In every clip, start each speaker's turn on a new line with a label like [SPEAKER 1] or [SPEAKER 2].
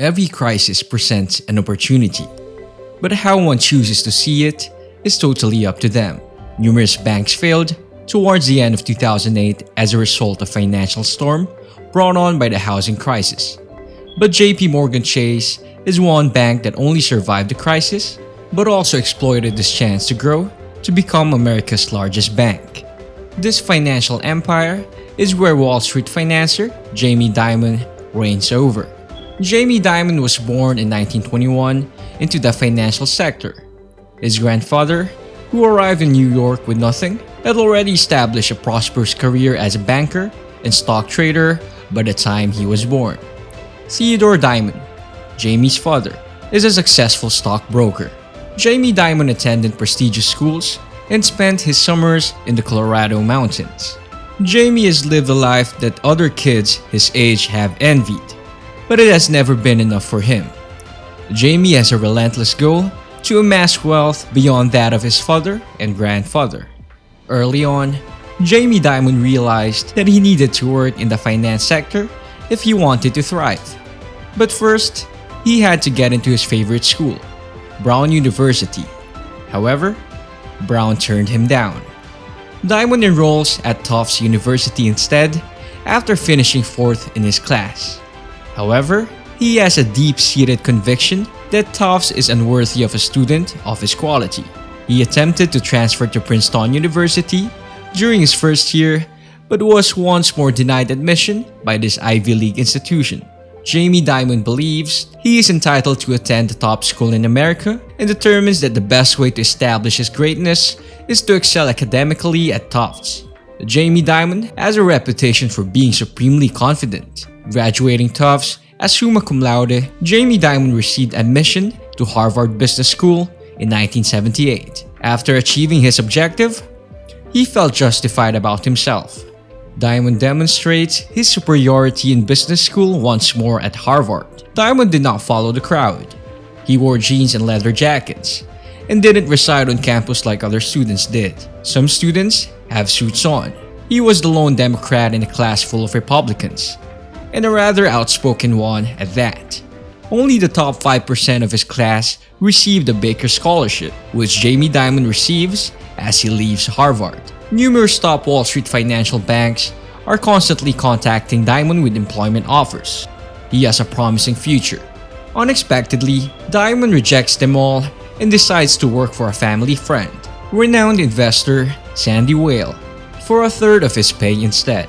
[SPEAKER 1] Every crisis presents an opportunity, but how one chooses to see it is totally up to them. Numerous banks failed towards the end of 2008 as a result of financial storm brought on by the housing crisis. But JP Morgan Chase is one bank that only survived the crisis, but also exploited this chance to grow to become America's largest bank. This financial empire is where Wall Street financier Jamie Dimon reigns over. Jamie Dimon was born in 1921 into the financial sector. His grandfather, who arrived in New York with nothing, had already established a prosperous career as a banker and stock trader by the time he was born. Theodore Dimon, Jamie's father, is a successful stockbroker. Jamie Dimon attended prestigious schools and spent his summers in the Colorado mountains. Jamie has lived a life that other kids his age have envied, but it has never been enough for him. Jamie has a relentless goal to amass wealth beyond that of his father and grandfather. Early on, Jamie Dimon realized that he needed to work in the finance sector if he wanted to thrive. But first, he had to get into his favorite school, Brown University. However, Brown turned him down. Dimon enrolls at Tufts University instead after finishing fourth in his class. However, he has a deep-seated conviction that Tufts is unworthy of a student of his quality. He attempted to transfer to Princeton University during his first year, but was once more denied admission by this Ivy League institution. Jamie Dimon believes he is entitled to attend the top school in America and determines that the best way to establish his greatness is to excel academically at Tufts. Jamie Dimon has a reputation for being supremely confident. Graduating Tufts as summa cum laude, Jamie Dimon received admission to Harvard Business School in 1978. After achieving his objective, he felt justified about himself. Dimon demonstrates his superiority in business school once more at Harvard. Dimon did not follow the crowd. He wore jeans and leather jackets and didn't reside on campus like other students did. Some students have suits on. He was the lone Democrat in a class full of Republicans, and a rather outspoken one at that. Only the top 5% of his class received a Baker Scholarship, which Jamie Dimon receives as he leaves Harvard. Numerous top Wall Street financial banks are constantly contacting Dimon with employment offers. He has a promising future. Unexpectedly, Dimon rejects them all and decides to work for a family friend, renowned investor Sandy Weill, for a third of his pay instead.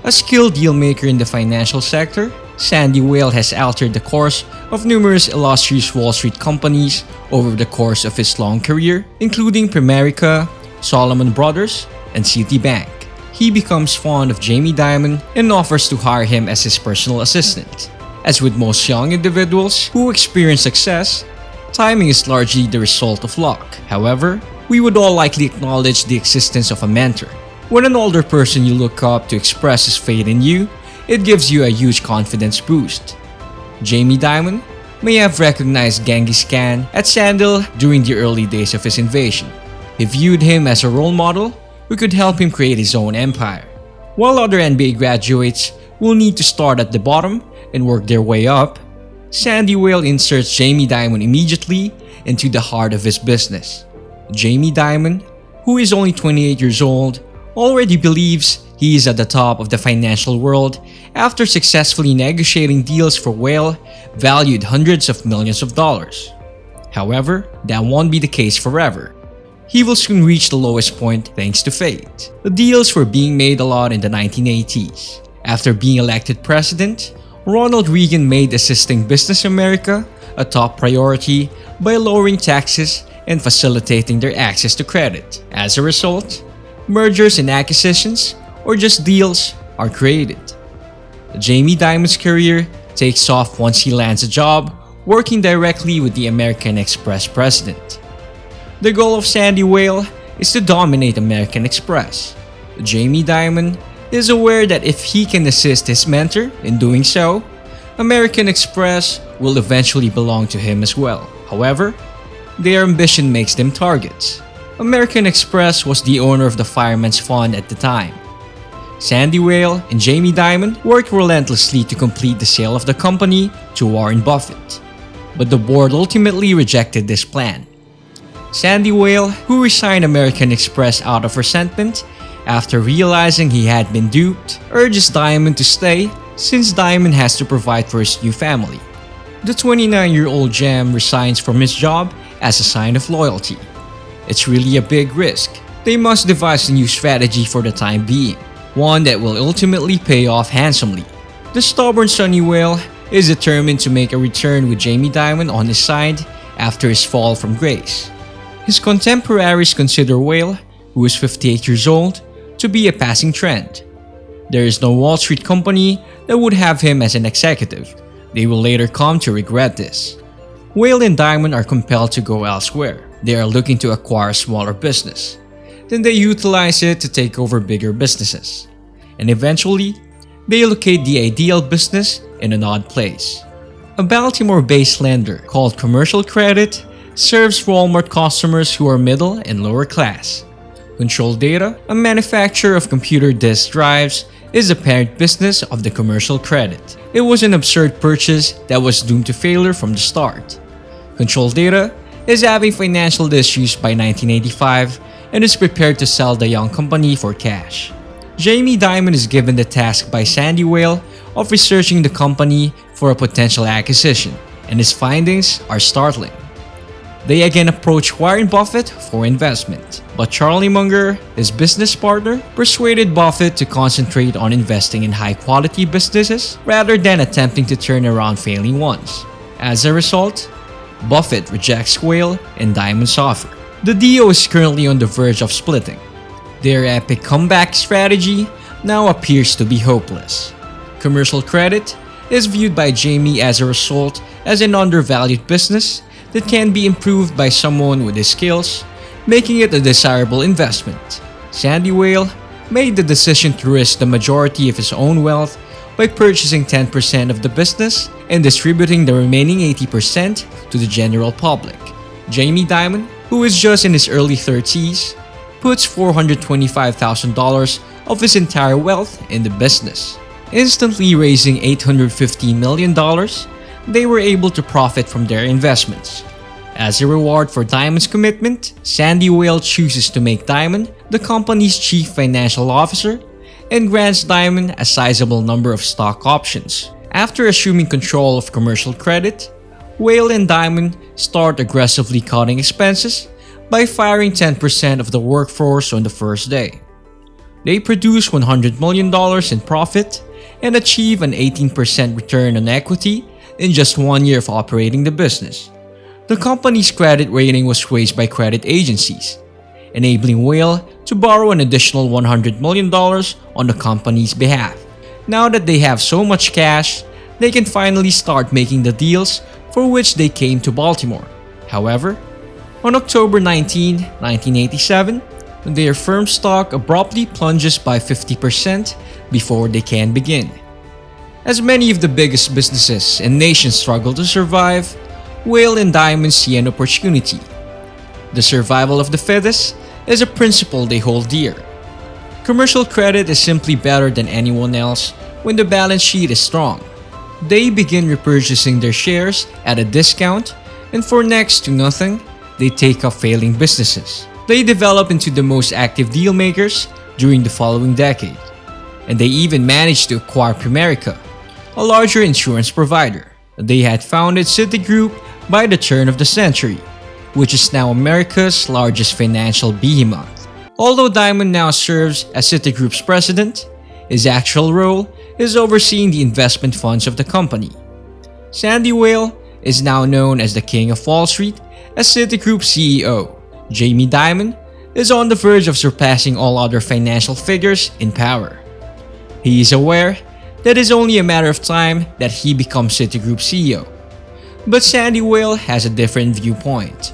[SPEAKER 1] A skilled dealmaker in the financial sector, Sandy Weill has altered the course of numerous illustrious Wall Street companies over the course of his long career, including Primerica, Solomon Brothers, and Citibank. He becomes fond of Jamie Dimon and offers to hire him as his personal assistant. As with most young individuals who experience success, timing is largely the result of luck. However, we would all likely acknowledge the existence of a mentor. When an older person you look up to expresses faith in you, it gives you a huge confidence boost. Jamie Dimon may have recognized Genghis Khan at Sandal during the early days of his invasion. He viewed him as a role model who could help him create his own empire. While other NBA graduates will need to start at the bottom and work their way up, Sandy Weill inserts Jamie Dimon immediately into the heart of his business. Jamie Dimon, who is only 28 years old, already believes he is at the top of the financial world after successfully negotiating deals for Weill valued hundreds of millions of dollars. However, that won't be the case forever. He will soon reach the lowest point thanks to fate. The deals were being made a lot in the 1980s. After being elected president, Ronald Reagan made assisting Business America a top priority by lowering taxes and facilitating their access to credit. As a result, mergers and acquisitions, or just deals, are created. Jamie Dimon's career takes off once he lands a job working directly with the American Express president. The goal of Sandy Weill is to dominate American Express. Jamie Dimon is aware that if he can assist his mentor in doing so, American Express will eventually belong to him as well. However, their ambition makes them targets. American Express was the owner of the Fireman's Fund at the time. Sandy Whale and Jamie Dimon worked relentlessly to complete the sale of the company to Warren Buffett, but the board ultimately rejected this plan. Sandy Whale, who resigned American Express out of resentment after realizing he had been duped, urges Dimon to stay since Dimon has to provide for his new family. The 29-year-old Jam resigns from his job as a sign of loyalty. It's really a big risk. They must devise a new strategy for the time being, one that will ultimately pay off handsomely. The stubborn Sunny Whale is determined to make a return with Jamie Dimon on his side after his fall from grace. His contemporaries consider Whale, who is 58 years old, to be a passing trend. There is no Wall Street company that would have him as an executive. They will later come to regret this. Whale and Dimon are compelled to go elsewhere. They are looking to acquire a smaller business. Then they utilize it to take over bigger businesses. And eventually, they locate the ideal business in an odd place. A Baltimore-based lender called Commercial Credit serves Walmart customers who are middle and lower class. Control Data, a manufacturer of computer disk drives, is the parent business of the Commercial Credit. It was an absurd purchase that was doomed to failure from the start. Control Data is having financial issues by 1985 and is prepared to sell the young company for cash. Jamie Dimon is given the task by Sandy Whale of researching the company for a potential acquisition, and his findings are startling. They again approached Warren Buffett for investment, but Charlie Munger, his business partner, persuaded Buffett to concentrate on investing in high-quality businesses rather than attempting to turn around failing ones. As a result, Buffett rejects Whale and Dimon's offer. The deal is currently on the verge of splitting. Their epic comeback strategy now appears to be hopeless. Commercial Credit is viewed by Jamie as a result as an undervalued business that can be improved by someone with his skills, making it a desirable investment. Sandy Whale made the decision to risk the majority of his own wealth by purchasing 10% of the business and distributing the remaining 80% to the general public. Jamie Dimon, who is just in his early 30s, puts $425,000 of his entire wealth in the business. Instantly raising $850 million, they were able to profit from their investments. As a reward for Dimon's commitment, Sandy Whale chooses to make Dimon the company's chief financial officer and grants Dimon a sizable number of stock options. After assuming control of Commercial Credit, Whale and Dimon start aggressively cutting expenses by firing 10% of the workforce on the first day. They produce $100 million in profit and achieve an 18% return on equity in just 1 year of operating the business. The company's credit rating was raised by credit agencies, enabling Whale to borrow an additional $100 million on the company's behalf. Now that they have so much cash, they can finally start making the deals for which they came to Baltimore. However, on October 19, 1987, their firm's stock abruptly plunges by 50% before they can begin. As many of the biggest businesses and nations struggle to survive, Whale and Dimon see an opportunity. The survival of the fittest is a principle they hold dear. Commercial Credit is simply better than anyone else when the balance sheet is strong. They begin repurchasing their shares at a discount, and for next to nothing, they take up failing businesses. They develop into the most active deal makers during the following decade, and they even managed to acquire Primerica, a larger insurance provider. They had founded Citigroup by the turn of the century, which is now America's largest financial behemoth. Although Dimon now serves as Citigroup's president, his actual role is overseeing the investment funds of the company. Sandy Whale is now known as the King of Wall Street as Citigroup's CEO. Jamie Dimon is on the verge of surpassing all other financial figures in power. He is aware that it's only a matter of time that he becomes Citigroup's CEO. But Sandy Whale has a different viewpoint.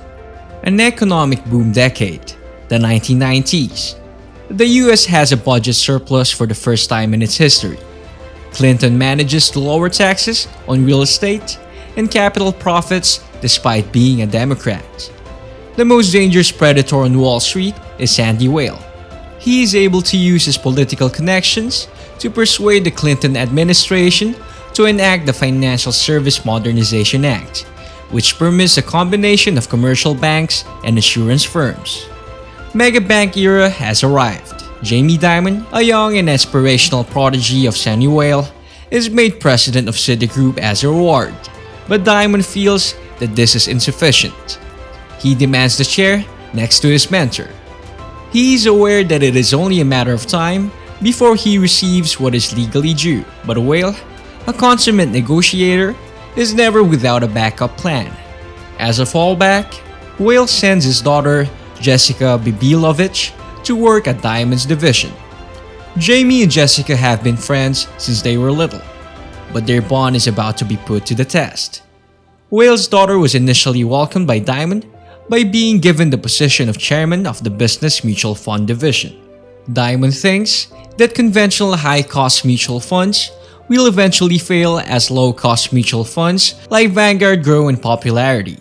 [SPEAKER 1] An economic boom decade, the 1990s. The US has a budget surplus for the first time in its history. Clinton manages to lower taxes on real estate and capital profits despite being a Democrat. The most dangerous predator on Wall Street is Sandy Whale. He is able to use his political connections to persuade the Clinton administration to enact the Financial Service Modernization Act, which permits a combination of commercial banks and insurance firms. Mega bank era has arrived. Jamie Dimon, a young and aspirational prodigy of Sunnyvale, is made president of Citigroup as a reward, but Dimon feels that this is insufficient. He demands the chair next to his mentor. He is aware that it is only a matter of time before he receives what is legally due, but Whale, a consummate negotiator, is never without a backup plan. As a fallback, Whale sends his daughter, Jessica Bibilovich, to work at Dimon's division. Jamie and Jessica have been friends since they were little, but their bond is about to be put to the test. Whale's daughter was initially welcomed by Dimon by being given the position of chairman of the Business Mutual Fund division. Dimon thinks that conventional high-cost mutual funds will eventually fail as low-cost mutual funds like Vanguard grow in popularity.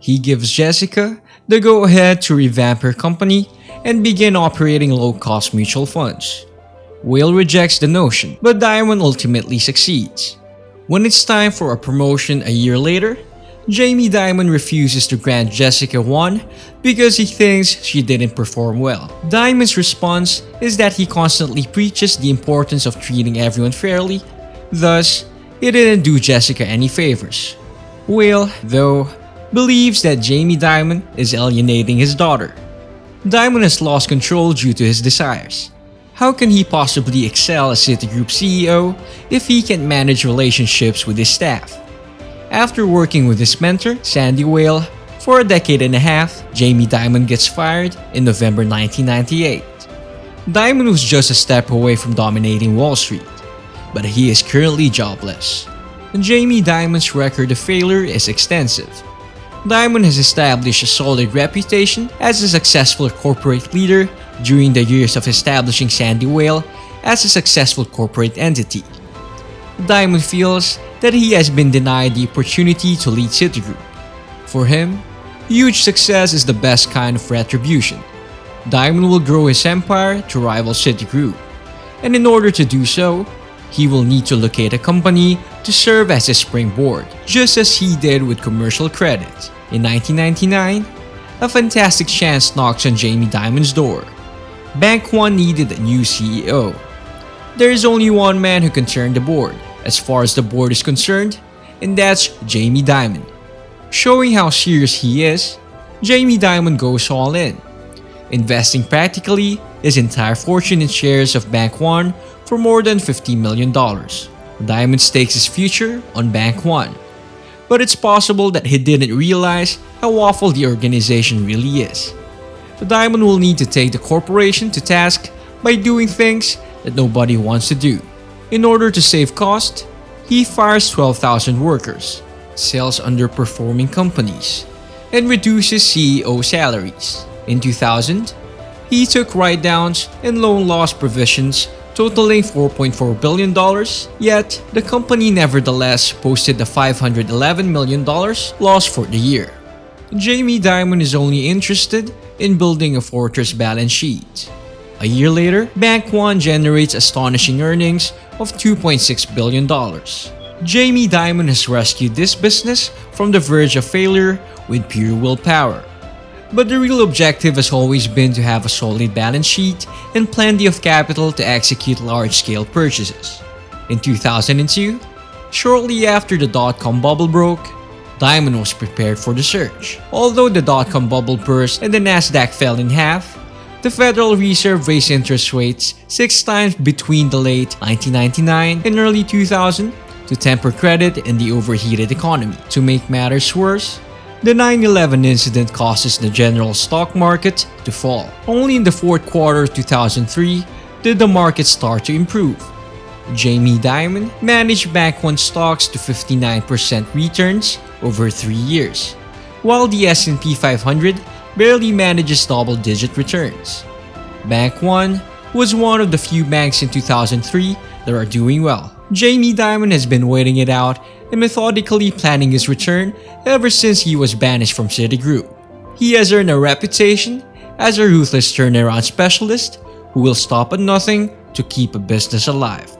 [SPEAKER 1] He gives Jessica the go-ahead to revamp her company and begin operating low-cost mutual funds. Whale rejects the notion, but Dimon ultimately succeeds. When it's time for a promotion a year later, Jamie Dimon refuses to grant Jessica one because he thinks she didn't perform well. Dimon's response is that he constantly preaches the importance of treating everyone fairly, thus, it didn't do Jessica any favors. Whale, though, believes that Jamie Dimon is alienating his daughter. Dimon has lost control due to his desires. How can he possibly excel as Citigroup CEO if he can't manage relationships with his staff? After working with his mentor, Sandy Whale, for a decade and a half, Jamie Dimon gets fired in November 1998. Dimon was just a step away from dominating Wall Street, but he is currently jobless. Jamie Dimon's record of failure is extensive. Dimon has established a solid reputation as a successful corporate leader during the years of establishing Sandy Whale as a successful corporate entity. Dimon feels that he has been denied the opportunity to lead Citigroup. For him, huge success is the best kind of retribution. Dimon will grow his empire to rival Citigroup, and in order to do so, he will need to locate a company to serve as a springboard, just as he did with commercial credit. In 1999, a fantastic chance knocks on Jamie Dimon's door. Bank One needed a new CEO. There is only one man who can turn the board, as far as the board is concerned, and that's Jamie Dimon. Showing how serious he is, Jamie Dimon goes all in, investing practically his entire fortune in shares of Bank One for more than $50 million. Dimon stakes his future on Bank One, but it's possible that he didn't realize how awful the organization really is. Dimon will need to take the corporation to task by doing things that nobody wants to do. In order to save cost, he fires 12,000 workers, sells underperforming companies, and reduces CEO salaries. In 2000, he took write-downs and loan loss provisions totaling $4.4 billion, yet the company nevertheless posted a $511 million loss for the year. Jamie Dimon is only interested in building a fortress balance sheet. A year later, Bank One generates astonishing earnings of $2.6 billion. Jamie Dimon has rescued this business from the verge of failure with pure willpower. But the real objective has always been to have a solid balance sheet and plenty of capital to execute large-scale purchases. In 2002, shortly after the dot-com bubble broke, Dimon was prepared for the surge. Although the dot-com bubble burst and the Nasdaq fell in half, the Federal Reserve raised interest rates 6 times between the late 1999 and early 2000 to temper credit in the overheated economy. To make matters worse, the 9/11 incident causes the general stock market to fall. Only in the fourth quarter of 2003 did the market start to improve. Jamie Dimon managed Bank One stocks to 59% returns over 3 years, while the S&P 500 barely manages double-digit returns. Bank One was one of the few banks in 2003 that are doing well. Jamie Dimon has been waiting it out and methodically planning his return ever since he was banished from Citigroup. He has earned a reputation as a ruthless turnaround specialist who will stop at nothing to keep a business alive.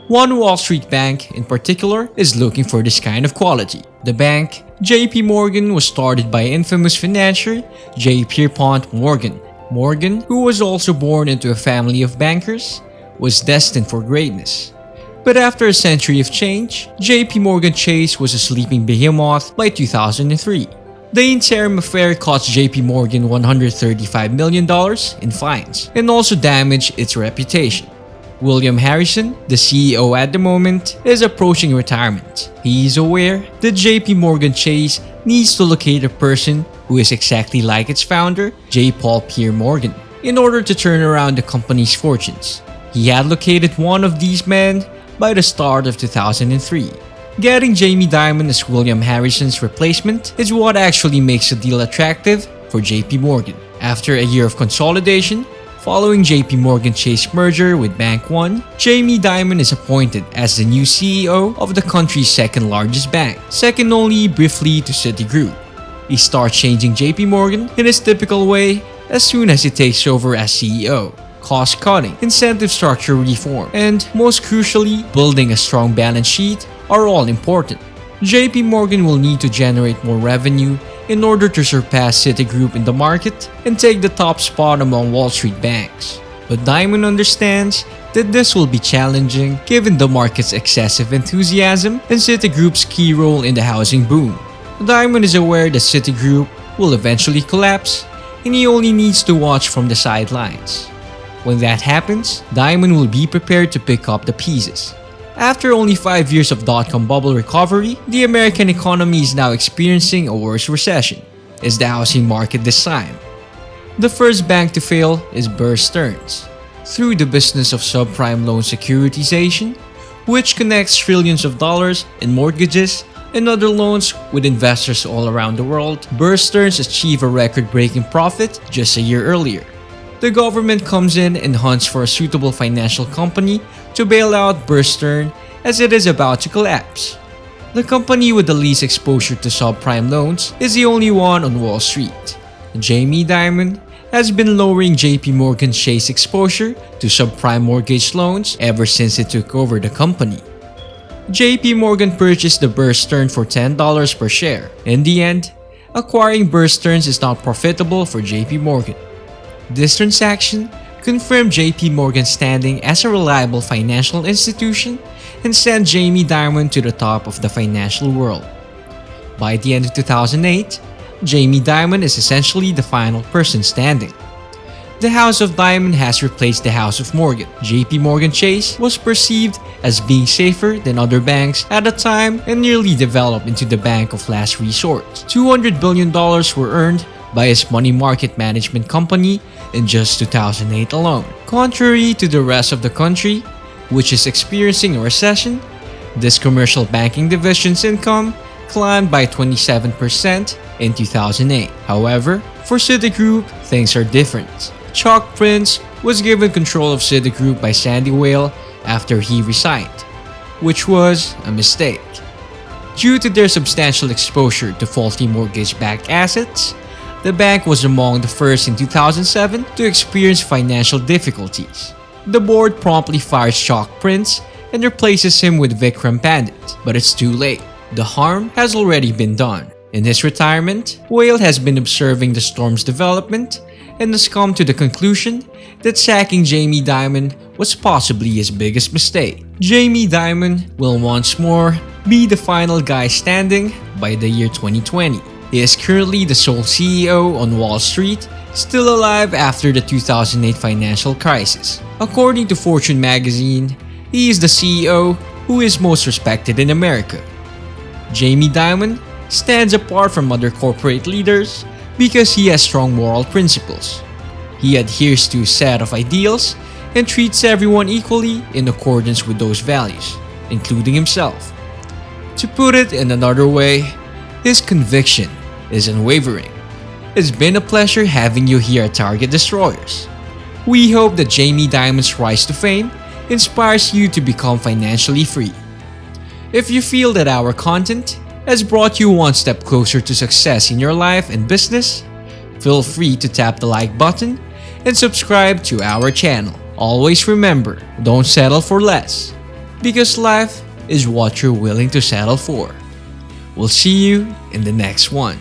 [SPEAKER 1] One Wall Street bank in particular is looking for this kind of quality. The bank, JP Morgan, was started by infamous financier J. Pierpont Morgan. Morgan, who was also born into a family of bankers, was destined for greatness. But after a century of change, JP Morgan Chase was a sleeping behemoth by 2003. The interim affair cost JP Morgan $135 million in fines and also damaged its reputation. William Harrison, the CEO at the moment, is approaching retirement. He is aware that JP Morgan Chase needs to locate a person who is exactly like its founder, J. Paul Pierre Morgan, in order to turn around the company's fortunes. He had located one of these men by the start of 2003. Getting Jamie Dimon as William Harrison's replacement is what actually makes the deal attractive for JP Morgan. After a year of consolidation, following JP Morgan Chase merger with Bank One, Jamie Dimon is appointed as the new CEO of the country's second largest bank, second only briefly to Citigroup. He starts changing JP Morgan in his typical way as soon as he takes over as CEO. Cost cutting, incentive structure reform, and most crucially, building a strong balance sheet are all important. JP Morgan will need to generate more revenue in order to surpass Citigroup in the market and take the top spot among Wall Street banks. But Dimon understands that this will be challenging given the market's excessive enthusiasm and Citigroup's key role in the housing boom. Dimon is aware that Citigroup will eventually collapse and he only needs to watch from the sidelines. When that happens, Dimon will be prepared to pick up the pieces. After only 5 years of dot-com bubble recovery, the American economy is now experiencing a worse recession. Is the housing market this time? The first bank to fail is Bear Stearns. Through the business of subprime loan securitization, which connects trillions of dollars in mortgages and other loans with investors all around the world, Bear Stearns achieved a record-breaking profit just a year earlier. The government comes in and hunts for a suitable financial company to bail out Bear Stearns as it is about to collapse. The company with the least exposure to subprime loans is the only one on Wall Street. Jamie Dimon has been lowering JP Morgan Chase exposure to subprime mortgage loans ever since it took over the company. JP Morgan purchased the Bear Stearns for $10 per share. In the end, acquiring Bear Stearns is not profitable for JP Morgan. This transaction confirmed JP Morgan's standing as a reliable financial institution and sent Jamie Dimon to the top of the financial world. By the end of 2008, Jamie Dimon is essentially the final person standing. The House of Dimon has replaced the House of Morgan. JP Morgan Chase was perceived as being safer than other banks at the time and nearly developed into the bank of last resort. $200 billion were earned by its money market management company in just 2008 alone. Contrary to the rest of the country, which is experiencing a recession, this commercial banking division's income climbed by 27% in 2008. However, for Citigroup, things are different. Chuck Prince was given control of Citigroup by Sandy Weill after he resigned, which was a mistake. Due to their substantial exposure to faulty mortgage-backed assets, the bank was among the first in 2007 to experience financial difficulties. The board promptly fires Chuck Prince and replaces him with Vikram Pandit, but it's too late. The harm has already been done. In his retirement, Weill has been observing the storm's development and has come to the conclusion that sacking Jamie Dimon was possibly his biggest mistake. Jamie Dimon will once more be the final guy standing by the year 2020. He is currently the sole CEO on Wall Street, still alive after the 2008 financial crisis. According to Fortune magazine, he is the CEO who is most respected in America. Jamie Dimon stands apart from other corporate leaders because he has strong moral principles. He adheres to a set of ideals and treats everyone equally in accordance with those values, including himself. To put it in another way, his conviction is unwavering. It's been a pleasure having you here at Target Destroyers. We hope that Jamie Dimon's rise to fame inspires you to become financially free. If you feel that our content has brought you one step closer to success in your life and business, feel free to tap the like button and subscribe to our channel. Always remember, don't settle for less, because life is what you're willing to settle for. We'll see you in the next one.